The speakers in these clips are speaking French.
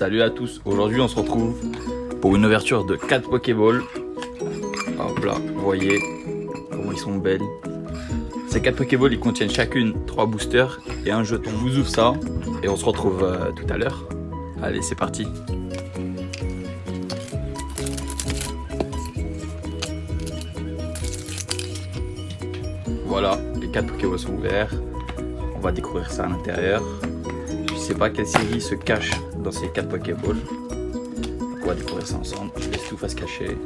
Salut à tous, aujourd'hui on se retrouve pour une ouverture de 4 Pokéballs. Hop là, vous voyez comment ils sont belles. Ces 4 Pokéballs ils contiennent chacune 3 boosters et un jeton. On vous ouvre ça et on se retrouve tout à l'heure. Allez, c'est parti. Voilà, les 4 Pokéballs sont ouverts. On va découvrir ça à l'intérieur. Je sais pas quelle série se cache dans ces 4 Pokéballs. On va découvrir ça ensemble. Je laisse tout face caché.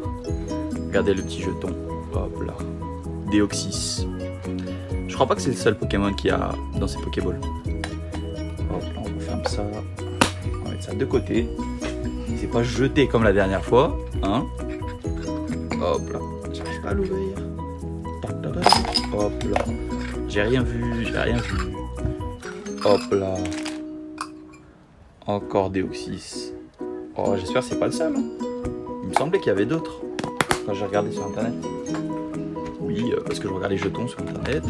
Regardez le petit jeton. Hop là. Deoxys. Je crois pas que c'est le seul Pokémon qu'il y a dans ces Pokéballs. Hop là, on ferme ça. On va mettre ça de côté. C'est pas jeté comme la dernière fois. Hein. Hop là. J'arrive pas à l'ouvrir. Hop là. J'ai rien vu. Hop là. Encore Deoxys. Oh, j'espère que c'est pas le seul. Il me semblait qu'il y avait d'autres quand j'ai regardé sur internet. Oui, parce que je regarde les jetons sur internet.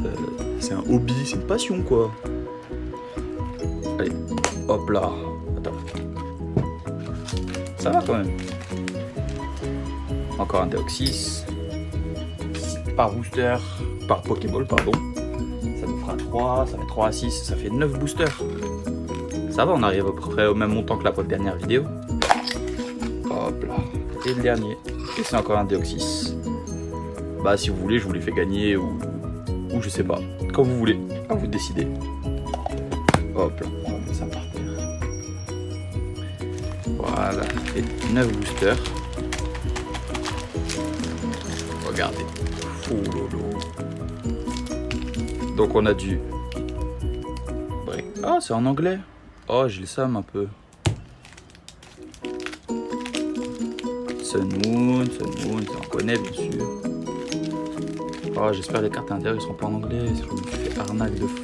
C'est un hobby, c'est une passion quoi. Allez, hop là. Attends. Ça va quand même. Encore un Deoxys. Par booster, par Pokéball, pardon. Ça nous fera 3, ça fait 3 à 6, ça fait 9 boosters. Ça va, on arrive à peu près au même montant que la dernière vidéo. Hop là. Et le dernier. Et c'est encore un Deoxys. Bah si vous voulez, je vous les fais gagner ou je sais pas. Quand vous voulez. À vous de décider. Hop là. On va mettre ça par terre. Voilà. Et 9 boosters. Regardez. Oh lolo. Donc on a du... Ah, c'est en anglais. Oh, j'ai le seum un peu. Sun Moon, ça on connaît bien sûr. Oh, j'espère que les cartes à l'intérieur ils sont pas en anglais, je me fais arnaque de fou.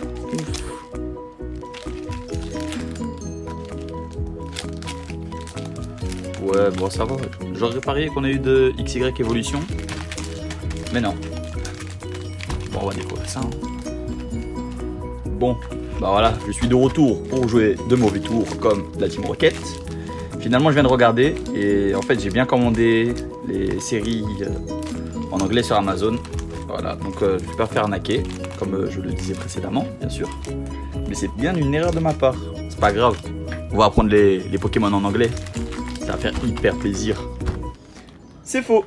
Ouais, bon ça va. J'aurais parié qu'on a eu de XY Evolution. Mais non. Bon, on va découvrir ça. Hein. Bon, bah voilà, je suis de retour pour jouer de mauvais tours comme la Team Rocket. Finalement, je viens de regarder et en fait, j'ai bien commandé les séries en anglais sur Amazon. Voilà, donc je ne vais pas faire arnaquer, comme je le disais précédemment, bien sûr. Mais c'est bien une erreur de ma part. C'est pas grave, on va apprendre les Pokémon en anglais. Ça va faire hyper plaisir. C'est faux.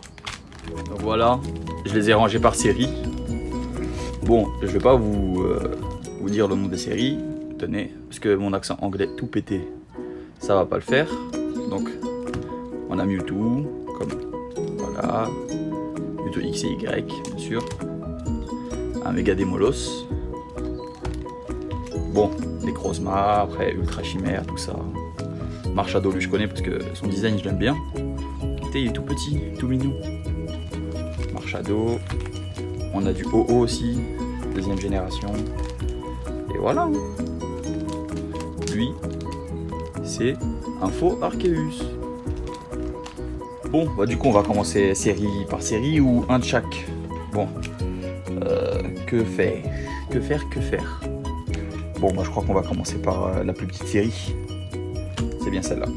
Donc voilà, je les ai rangés par série. Bon, je vais pas vous dire le nom des séries, tenez, parce que mon accent anglais tout pété, ça va pas le faire. Donc, on a Mewtwo, comme voilà, Mewtwo X et Y, bien sûr, un Mega Démolos. Bon, Necrozma, après Ultra Chimère, tout ça. Marshado, lui je connais parce que son design je l'aime bien. Écoutez, il est tout petit, tout mignon. Marshado, on a du OO aussi, deuxième génération. Et voilà. Lui, c'est un faux Arceus. Bon, bah du coup on va commencer série par série ou un de chaque. Bon, que faire. Bon, moi je crois qu'on va commencer par la plus petite série. C'est bien celle-là.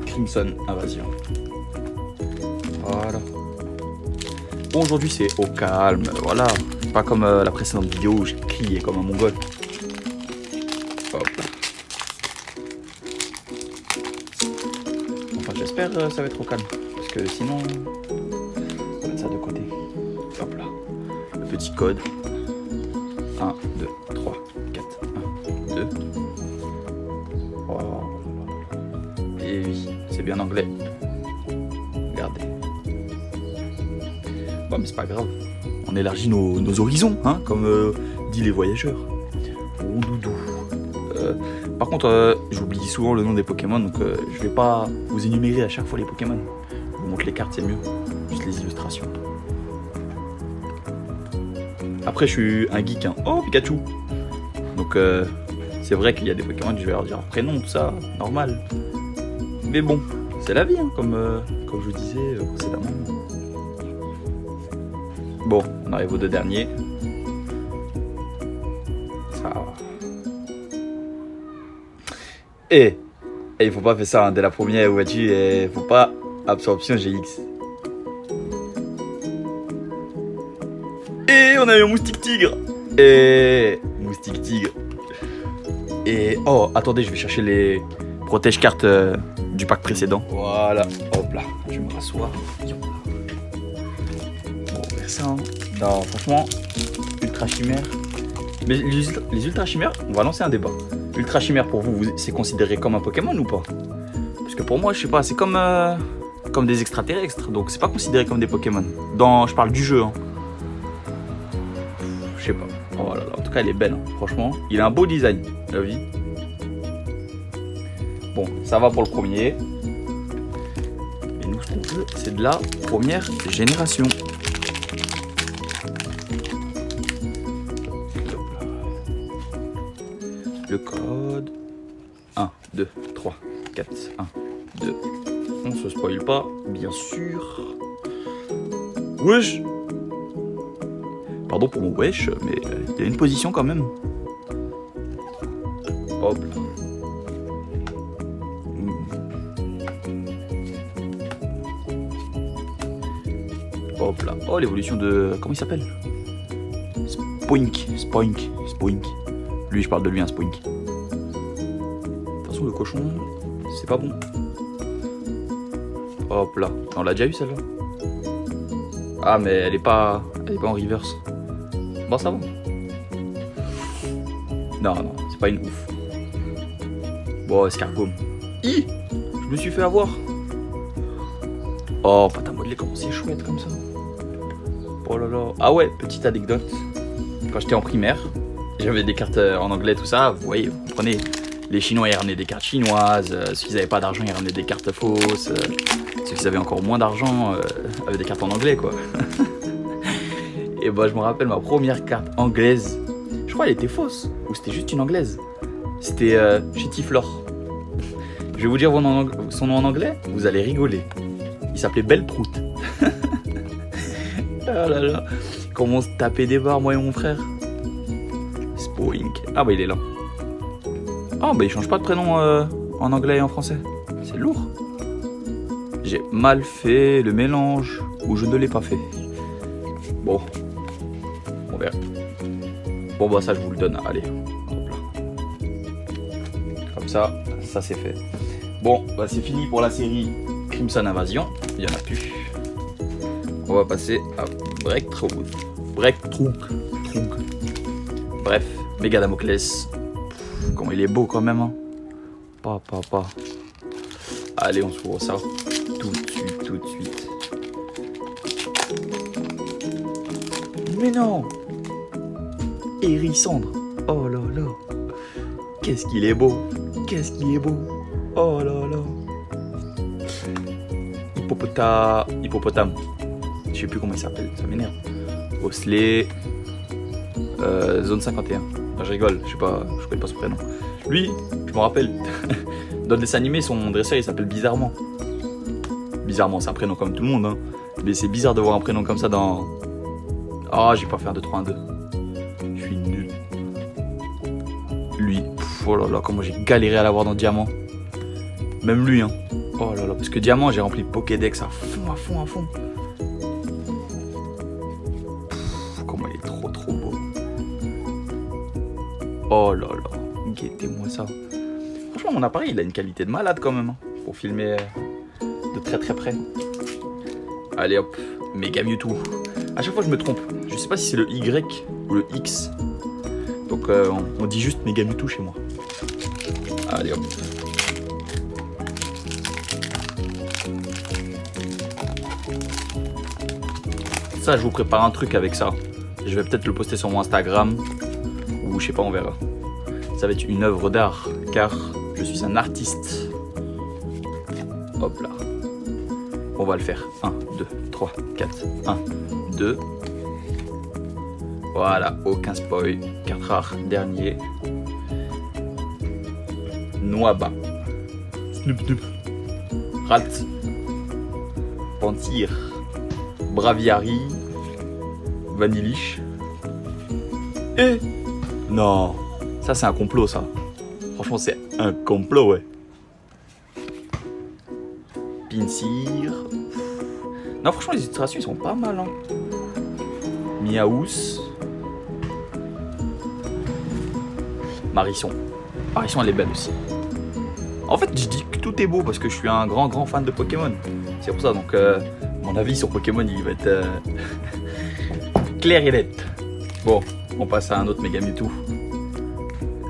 Crimson Invasion. Voilà. Bon, aujourd'hui c'est au calme, voilà. Pas comme la précédente vidéo où j'ai crié comme un mongol. Hop. Enfin, j'espère que ça va être au calme. Parce que sinon, on va mettre ça de côté. Hop là. Le petit code. 1, 2, 3, 4, 1, 2. Oh. Et oui, c'est bien anglais. Regardez. Bon, mais c'est pas grave. On élargit nos horizons, hein, comme dit les voyageurs. Bon doudou. Par contre, j'oublie souvent le nom des Pokémon, donc je vais pas vous énumérer à chaque fois les Pokémon. Je vous montre les cartes, c'est mieux. Juste les illustrations. Après, je suis un geek, hein. Oh, Pikachu. Donc, c'est vrai qu'il y a des Pokémon que je vais leur dire leur prénom, tout ça, normal. Mais bon, c'est la vie, hein, comme je vous disais précédemment. Bon, on arrive aux deux derniers. Ça va. Et Et il faut pas faire ça hein, dès la première voiture. Et faut pas absorption GX. Et on a eu un moustique tigre. Et moustique tigre. Et oh, attendez, je vais chercher les protège-cartes du pack précédent. Voilà, hop là, je vais me rasseoir. Bon, vers ça. Hein. Non, franchement, ultra chimère. Mais les ultra chimères, on va lancer un débat. Ultra chimère pour vous, c'est considéré comme un Pokémon ou pas? Parce que pour moi, je sais pas, c'est comme des extraterrestres, donc c'est pas considéré comme des Pokémon. Je parle du jeu. Hein. Je sais pas. Oh là là, en tout cas, elle est belle, hein. Franchement. Il a un beau design, la vie. Bon, ça va pour le premier. Et nous, ce qu'on veut, c'est de la première génération. Le code 1, 2, 3, 4, 1, 2. On se spoil pas, bien sûr. Wesh. Pardon pour mon wesh, mais il y a une position quand même. Hop là. Hop là. Oh, l'évolution de... Comment il s'appelle? Spoink. Lui, je parle de lui, un Spoink. De toute façon, le cochon, c'est pas bon. Hop là. On l'a déjà eu celle-là. Ah, mais elle est pas en reverse. Bon, ça va. Non, c'est pas une ouf. Bon, escargot. Je me suis fait avoir. Oh, pâte à modeler, comment c'est chouette comme ça. Oh là là. Ah ouais, petite anecdote. Quand j'étais en primaire, j'avais des cartes en anglais, tout ça. Vous voyez, vous comprenez. Les Chinois, ils ramenaient des cartes chinoises. Ceux qui n'avaient pas d'argent, ils ramenaient des cartes fausses. Ceux qui avaient encore moins d'argent avaient des cartes en anglais, quoi. Et bah, je me rappelle ma première carte anglaise. Je crois qu'elle était fausse. Ou c'était juste une anglaise. C'était chez Tiflor. Je vais vous dire son nom en anglais. Vous allez rigoler. Il s'appelait Belle Prout. Ah là là. Comment on se tapait des barres, moi et mon frère. Spoink. Ah bah il est là. Ah bah il change pas de prénom en anglais et en français. C'est lourd. J'ai mal fait le mélange ou je ne l'ai pas fait. Bon. On verra. Bon bah ça je vous le donne. Allez. Hop là. Comme ça c'est fait. Bon bah c'est fini pour la série Crimson Invasion. Il n'y en a plus. On va passer à Breakthrough. Bref, Méga Damoclès. Comment il est beau quand même. Hein. Pas. Allez, on s'ouvre ça. Tout de suite. Mais non. Hérissandre. Oh là là. Qu'est-ce qu'il est beau. Oh là là. Hippopotame. Je sais plus comment il s'appelle, ça m'énerve. Osley. Zone 51. Enfin, je rigole, je connais pas son prénom. Lui, je me rappelle, dans le dessin animé, son dresseur il s'appelle Bizarrement. Bizarrement, c'est un prénom comme tout le monde, hein. Mais c'est bizarre de voir un prénom comme ça dans. Ah, j'ai pas fait un 2, 3, 1, 2. Je suis nul. Lui, oh là là, comment j'ai galéré à l'avoir dans Diamant. Même lui, hein. Oh là là, parce que Diamant, j'ai rempli le Pokédex à fond. Comment il est trop beau. Oh là là, guettez-moi ça. Franchement, mon appareil, il a une qualité de malade quand même, hein, pour filmer de très près. Allez hop, Méga Mewtwo. À chaque fois, je me trompe. Je sais pas si c'est le Y ou le X. Donc, on dit juste Méga Mewtwo chez moi. Allez hop. Ça, je vous prépare un truc avec ça. Je vais peut-être le poster sur mon Instagram. Ou je sais pas, on verra. Ça va être une œuvre d'art. Car je suis un artiste. Hop là. On va le faire. 1, 2, 3, 4. 1, 2. Voilà, aucun spoil. Carte rare, dernier. Noaba. Snoop. Rat. Pantir. Braviary. Vanillish. Et... Non, ça c'est un complot ça. Franchement c'est un complot ouais. Pinsir. Non, franchement, les illustrations, ils sont pas mal. Hein. Miaous. Marisson. Marisson, elle est belle aussi. En fait, je dis que tout est beau parce que je suis un grand fan de Pokémon. C'est pour ça, donc mon avis sur Pokémon, il va être clair et net. Bon, on passe à un autre Mega Mewtwo.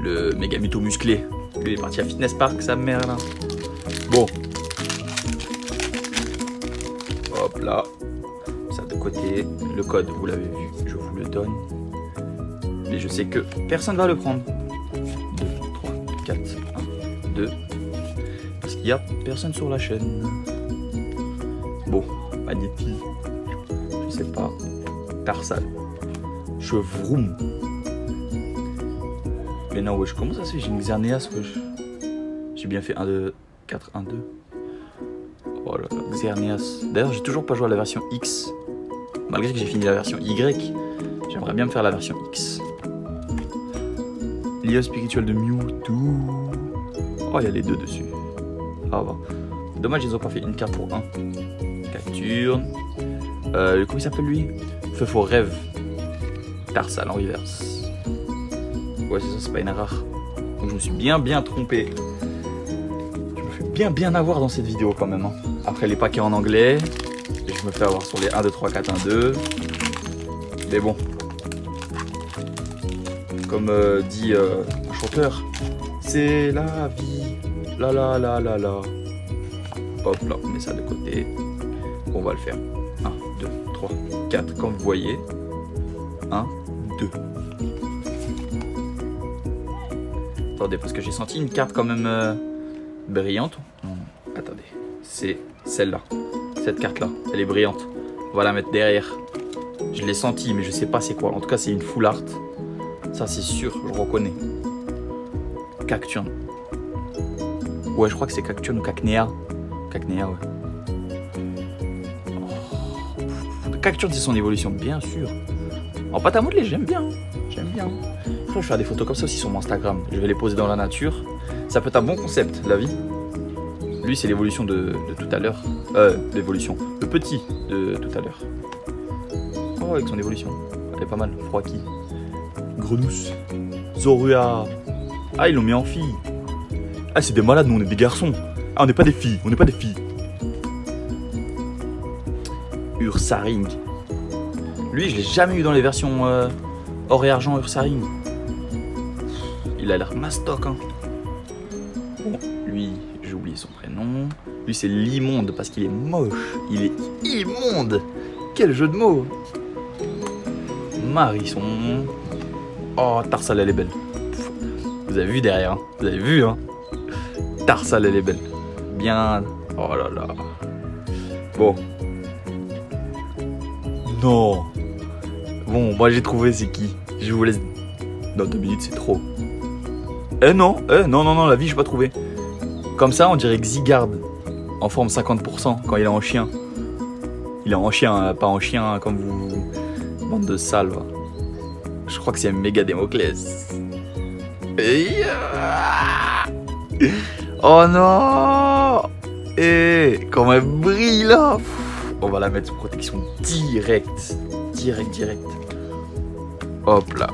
Le Mega Mewtwo musclé. Lui, il est parti à Fitness Park, sa mère là. Bon. Hop là. Ça de côté. Le code, vous l'avez vu, je vous le donne. Mais je sais que personne va le prendre. 2, 3, 4, 1, 2. Parce qu'il n'y a personne sur la chaîne. Bon, Magnéti. Je sais pas. Tarsal. Chevroom. Mais non, wesh, comment ça se fait? J'ai une Xerneas, wesh. J'ai bien fait 1, 2, 4, 1, 2. Oh là là, Xerneas. D'ailleurs, j'ai toujours pas joué à la version X. Malgré que j'ai fini la version Y, j'aimerais bien me faire la version X. L'IA spirituel de Mewtwo. Oh, il y a les deux dessus. Ah bah. Dommage, ils ont pas fait une carte pour un. Capture. Comment il s'appelle lui? Feu for rêve. Tarsal en reverse. Ouais, c'est ça, c'est pas une rare. Donc je me suis bien trompé. Je me fais bien avoir dans cette vidéo quand même. Hein. Après les paquets en anglais, je me fais avoir sur les 1, 2, 3, 4, 1, 2. Mais bon. Comme dit un chanteur, c'est la vie. La la la la la. Hop là, on met ça de côté. On va le faire. 1, 2, 3, 4, comme vous voyez. 1, 2. Attendez, parce que j'ai senti une carte quand même brillante. Non, attendez. C'est celle-là. Cette carte-là. Elle est brillante. On va la mettre derrière. Je l'ai senti, mais je sais pas c'est quoi. En tout cas, c'est une full art. Ça, c'est sûr, je le reconnais. Cacturne. Ouais, je crois que c'est Cacturne ou Cacnea. Cacnea, ouais. Oh. Cacturne, c'est son évolution, bien sûr. En pâte à modeler, j'aime bien. J'aime bien. Je vais faire des photos comme ça aussi sur mon Instagram. Je vais les poser dans la nature. Ça peut être un bon concept, la vie. Lui, c'est l'évolution de tout à l'heure. L'évolution. Le petit de tout à l'heure. Oh, avec son évolution. Elle est pas mal. Froaki. Grenousse. Zorua. Ah, ils l'ont mis en fille. Ah, c'est des malades, nous, on est des garçons. Ah, on n'est pas des filles. On n'est pas des filles. Ursaring. Lui, je l'ai jamais eu dans les versions or et argent Ursaring. Il a l'air mastoc, hein. Bon, lui, j'ai oublié son prénom. Lui, c'est l'immonde parce qu'il est moche. Il est immonde. Quel jeu de mots. Marisson. Oh, Tarsal, elle est belle. Vous avez vu derrière, hein. Vous avez vu, hein. Tarsal, elle est belle. Bien. Oh là là. Bon. Non. Bon, moi j'ai trouvé c'est qui. Je vous laisse. Dans 2 minutes, c'est trop. Non, la vie, j'ai pas trouvé. Comme ça, on dirait Zygarde en forme 50% quand il est en chien. Il est en chien, pas en chien comme vous. Bande de salves. Je crois que c'est un méga Démoclès. Oh non. Comme elle brille là. On va la mettre sous protection directe. Direct. Hop là.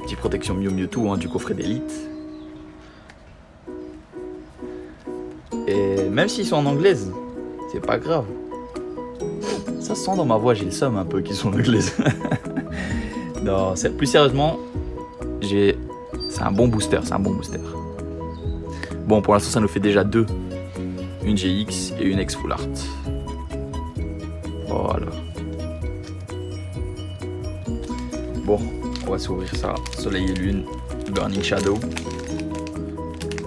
Petite protection Mewtwo, hein, du coffret d'élite. Et même s'ils sont en anglaise, c'est pas grave. Ça se sent dans ma voix, j'ai le seum un peu qu'ils sont en anglaise. Non, plus sérieusement, c'est un bon booster, Bon, pour l'instant, ça nous fait déjà 2. Une GX et une X Full Art. Voilà. Bon, on va s'ouvrir ça. Soleil et Lune, Burning Shadow.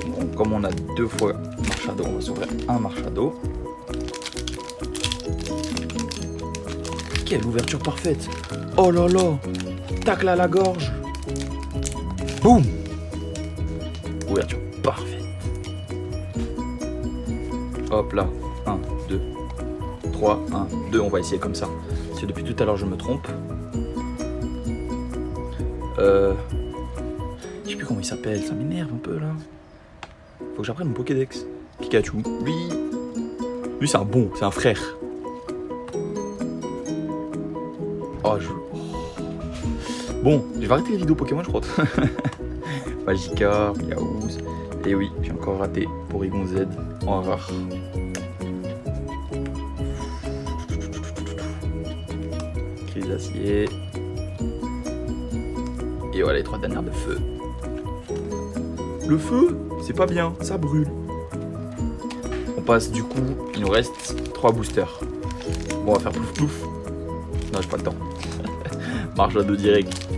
Bon, comme on a 2 fois Marshadow, on va s'ouvrir un Marshadow. Quelle ouverture parfaite. Oh là là. Tacle à la gorge. Boum. Ouverture parfaite. Hop là. 1, 2, 3, 1, 2. On va essayer comme ça. Parce que depuis tout à l'heure, je me trompe. Je sais plus comment il s'appelle. Ça m'énerve un peu là. Faut que j'apprenne mon Pokédex. Pikachu. Lui c'est un bon, c'est un frère. Oh, Bon, je vais arrêter les vidéos Pokémon, je crois. Magikarp, Yaouz. Et oui, j'ai encore raté Porygon Z en rare. Crise d'acier. Et voilà les 3 dernières de feu. Le feu, c'est pas bien, ça brûle. On passe du coup, il nous reste 3 boosters. Bon, on va faire plouf plouf. Non, j'ai pas le temps. Marche à 2 direct.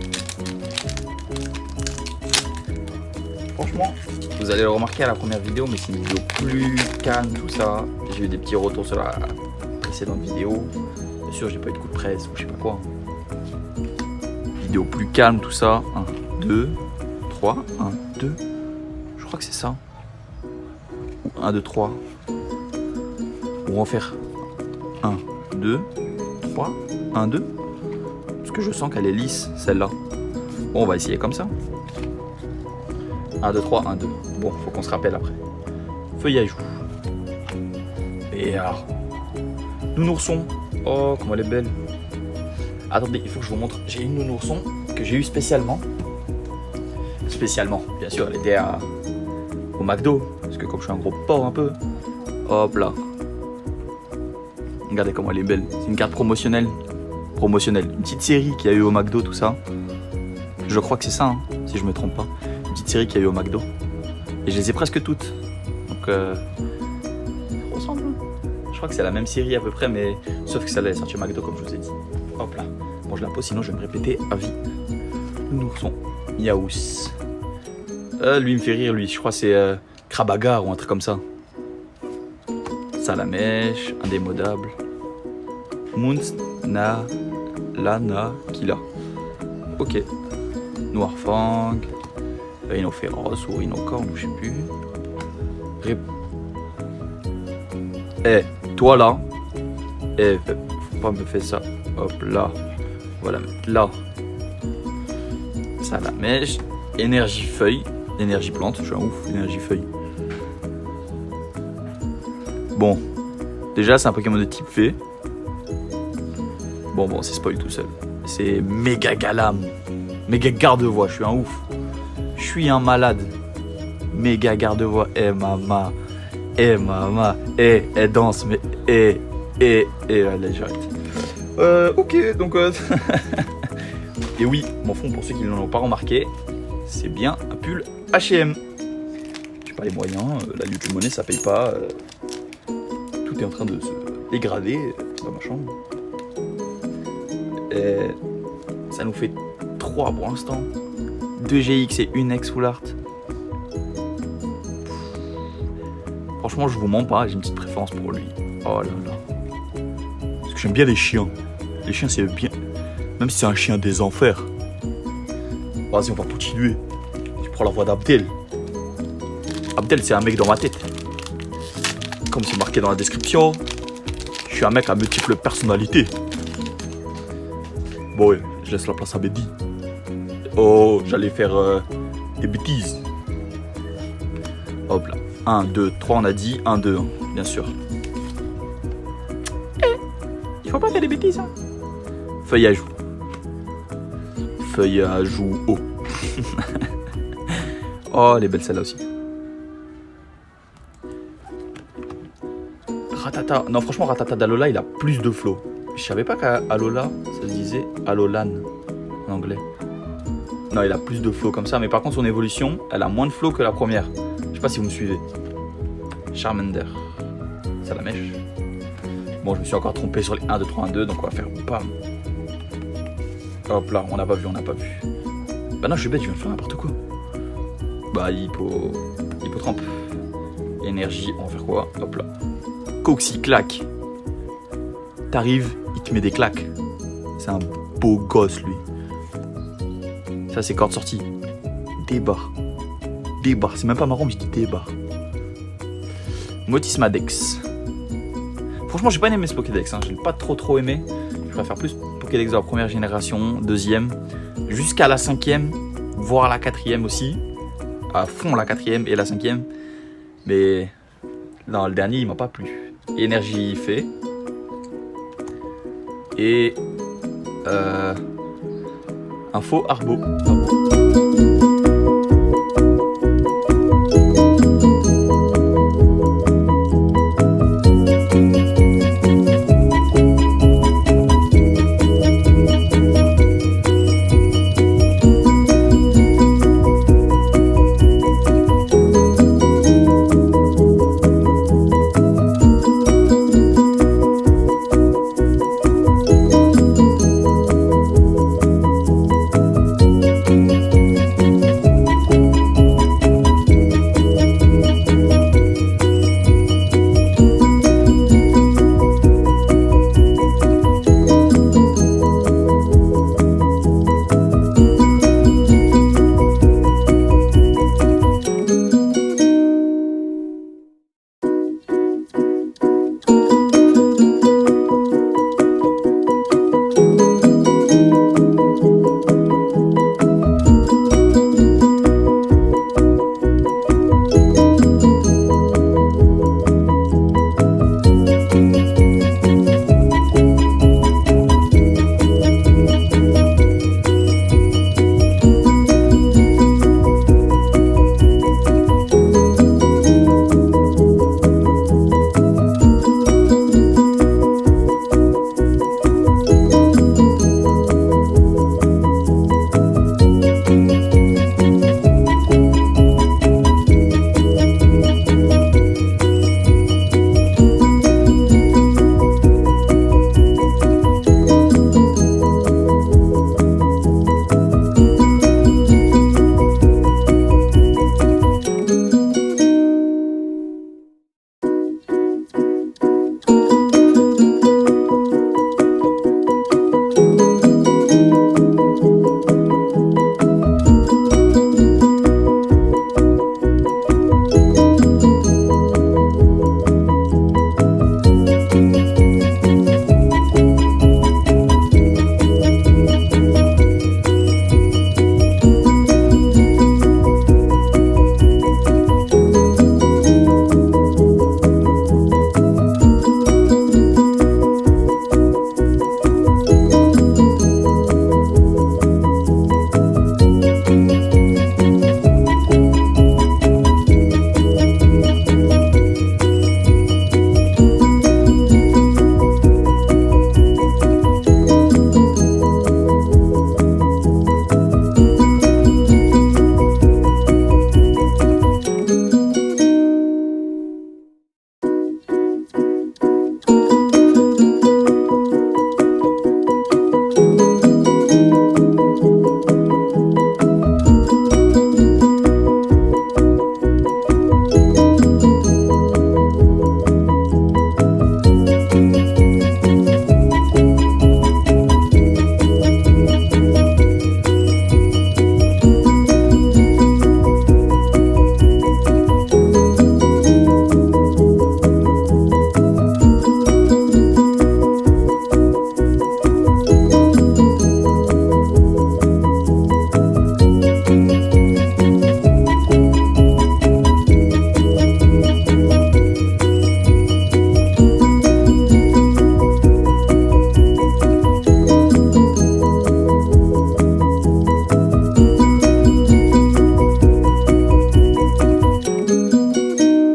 Franchement, vous allez le remarquer à la première vidéo, mais c'est une vidéo plus calme, tout ça. J'ai eu des petits retours sur la précédente vidéo. Bien sûr, j'ai pas eu de coup de presse ou je sais pas quoi. Vidéo plus calme, tout ça. 1, 2, 3, 1, 2. Je crois que c'est ça. 1, 2, 3. On va en faire 1, 2, 3, 1, 2. Parce que je sens qu'elle est lisse, celle-là. Bon, on va essayer comme ça. 1, 2, 3, 1, 2. Bon, faut qu'on se rappelle après. Feuillage. Et alors. Nounourson. Oh, comment elle est belle. Attendez, il faut que je vous montre. J'ai une nounourson que j'ai eue spécialement. Spécialement, bien sûr, elle était au McDo. Parce que comme je suis un gros porc un peu. Hop là. Regardez comment elle est belle. C'est une carte promotionnelle. Une petite série qu'il y a eu au McDo, tout ça. Je crois que c'est ça, hein, si je me trompe pas. Une petite série qu'il y a eu au McDo. Et je les ai presque toutes. Donc, ça ressemble. Je crois que c'est la même série à peu près, mais sauf que celle-là est sortie au McDo, comme je vous ai dit. Hop là. Bon, je la pose, sinon je vais me répéter à vie. Nounourson. Yaouz. Lui, il me fait rire, lui. Je crois que c'est Krabagar ou un truc comme ça. Salamèche, indémodable. Muntna, Lana, Kila. Ok. Noirfang. Rhino féroce ou Rhino corne, je sais plus. Toi là. Faut pas me faire ça. Hop là. Voilà, mettre là. Salamèche. Énergie feuille. Énergie plante, je suis un ouf. Énergie feuille. Bon. Déjà, c'est un Pokémon de type fée. Bon, c'est spoil tout seul. C'est méga galam. Méga garde-voix, je suis un ouf. Je suis un malade. Méga garde-voix. Maman. Maman. Elle danse, mais allez, j'arrête. Ok, donc... Et oui, mon fond, pour ceux qui ne l'ont pas remarqué, c'est bien un pull H&M. J'ai pas les moyens, la YouTube Money, ça paye pas. Tout est en train de se dégrader dans ma chambre. Et ça nous fait 3 pour l'instant. 2 GX et 1 ex full art. Franchement, je vous mens pas, j'ai une petite préférence pour lui. Oh là là. Parce que j'aime bien les chiens. Les chiens, c'est bien. Même si c'est un chien des enfers. Vas-y, on va continuer. Tu prends la voix d'Abdel. Abdel, c'est un mec dans ma tête. Comme c'est marqué dans la description, je suis un mec à multiples personnalités. Bon, ouais, je laisse la place à Bédi. Oh, j'allais faire des bêtises. Hop là. 1, 2, 3, on a dit. 1, 2, 1, bien sûr. Il faut pas faire des bêtises, hein. Feuille à joue. Feuille à joue haut. Oh, elle est belle celle-là aussi. Ratata. Non, franchement, Ratata d'Alola, il a plus de flow. Je savais pas qu'à Alola, ça se disait Alolan en anglais. Non, il a plus de flow comme ça. Mais par contre, son évolution, elle a moins de flow que la première. Je sais pas si vous me suivez. Charmander. Ça la mèche. Bon, je me suis encore trompé sur les 1, 2, 3, 1, 2. Donc, on va faire bam. Hop là, on n'a pas vu, Bah non, je suis bête, je viens de faire n'importe quoi. Bah, hippotrampe. Énergie, on va faire quoi? Hop là. Coxy, claque. T'arrives, il te met des claques. C'est un beau gosse, lui. Ça, c'est corde sortie. Débarre. C'est même pas marrant, mais je dis débarre. Motismadex. Franchement, j'ai pas aimé ce Pokédex. Hein. Je l'ai pas trop aimé. Je préfère plus Pokédex de la première génération, deuxième, jusqu'à la 5e, voire la 4e aussi. À fond la 4e et la 5e. Mais non, le dernier il m'a pas plu. Énergie fait. Et un faux arbo.